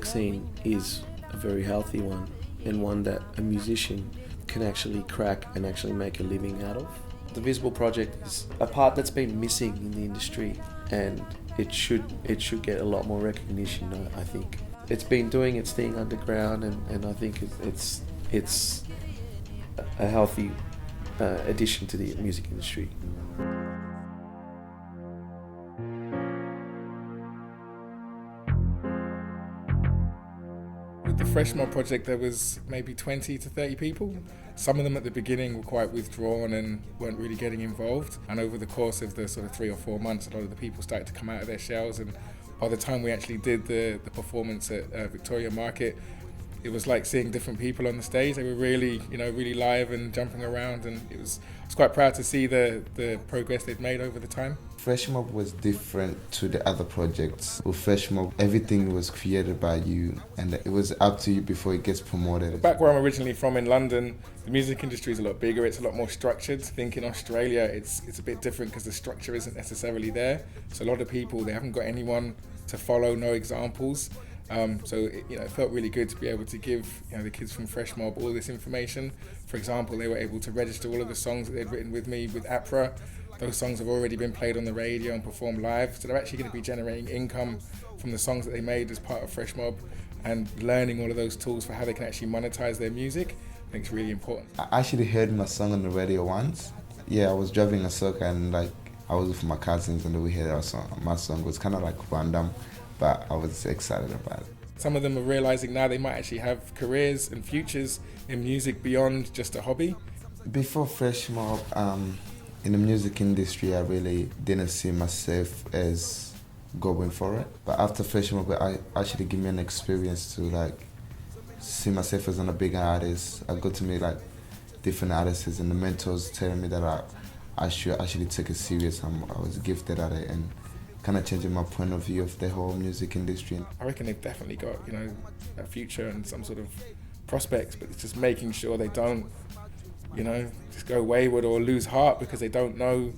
music scene is a very healthy one, and one that a musician can actually crack and actually make a living out of. The Visible Project is a part that's been missing in the industry, and it should get a lot more recognition. I think it's been doing its thing underground, and I think it's a healthy addition to the music industry. With the Fresh Mob project, there was maybe 20 to 30 people. Some of them at the beginning were quite withdrawn and weren't really getting involved. And over the course of the sort of 3 or 4 months, a lot of the people started to come out of their shells. And by the time we actually did the performance at Victoria Market, it was like seeing different people on the stage. They were really, really live and jumping around, and I was quite proud to see the progress they'd made over the time. Fresh Mob was different to the other projects. With Fresh Mob, everything was created by you, and it was up to you before it gets promoted. Back where I'm originally from in London, the music industry is a lot bigger, it's a lot more structured. I think in Australia it's a bit different because the structure isn't necessarily there. So a lot of people, they haven't got anyone to follow, no examples. So it felt really good to be able to give the kids from Fresh Mob all this information. For example, they were able to register all of the songs that they'd written with me with APRA. Those songs have already been played on the radio and performed live, so they're actually going to be generating income from the songs that they made as part of Fresh Mob, and learning all of those tools for how they can actually monetize their music. I think it's really important. I actually heard my song on the radio once. Yeah, I was driving a soca and I was with my cousins and we heard our song. My song was kind of like random, but I was excited about it. Some of them are realizing now they might actually have careers and futures in music beyond just a hobby. Before Fresh Mob, in the music industry, I really didn't see myself as going for it. But after Fresh Mob, I actually gave me an experience to see myself as a bigger artist. I got to meet different artists and the mentors telling me that I should actually take it serious. I was gifted at it, and kind of changing my point of view of the whole music industry. I reckon they've definitely got a future and some sort of prospects, but it's just making sure they don't just go wayward or lose heart because they don't know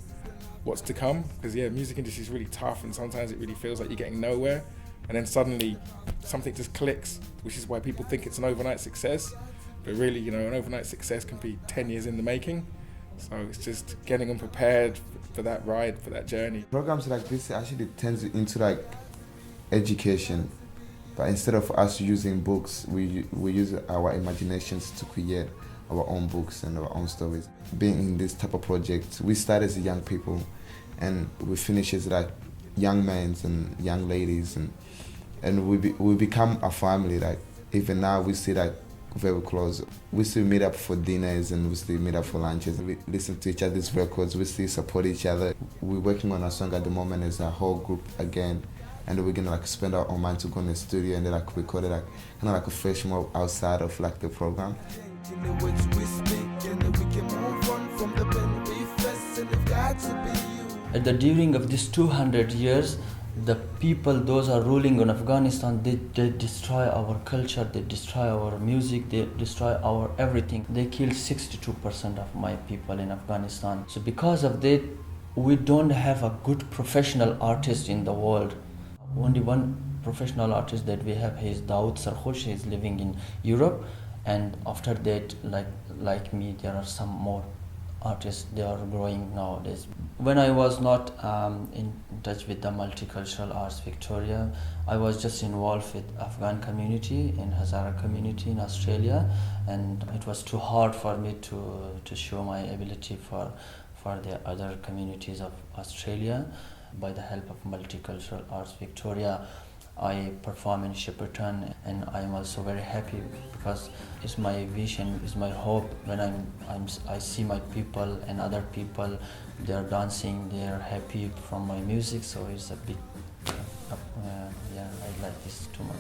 what's to come. Because music industry is really tough, and sometimes it really feels like you're getting nowhere, and then suddenly something just clicks, which is why people think it's an overnight success. But really, an overnight success can be 10 years in the making. So it's just getting them prepared for that ride, for that journey. Programs like this actually turns into education, but instead of us using books, we use our imaginations to create our own books and our own stories. Being in this type of project, we start as young people and we finish as young men and young ladies, and we become a family. Even now we see very close. We still meet up for dinners and we still meet up for lunches. We listen to each other's records, we still support each other. We're working on a song at the moment as a whole group again, and we're gonna spend our own mind to go in the studio and then record it kind of a Fresh Mob outside of the program. At the during of these 200 years, the people, those are ruling on Afghanistan, they destroy our culture, they destroy our music, they destroy our everything. They killed 62% of my people in Afghanistan. So because of that, we don't have a good professional artist in the world. Only one professional artist that we have, he is Daoud Sarkhosh, he is living in Europe. And after that, like me, there are some more artists, they are growing nowadays. When I was not in touch with the Multicultural Arts Victoria, I was just involved with Afghan community and Hazara community in Australia, and it was too hard for me to show my ability for the other communities of Australia. By the help of Multicultural Arts Victoria, I perform in Shepparton, and I am also very happy because it's my vision, it's my hope. When I see my people and other people, they are dancing, they are happy from my music, so it's a big, I like this too much.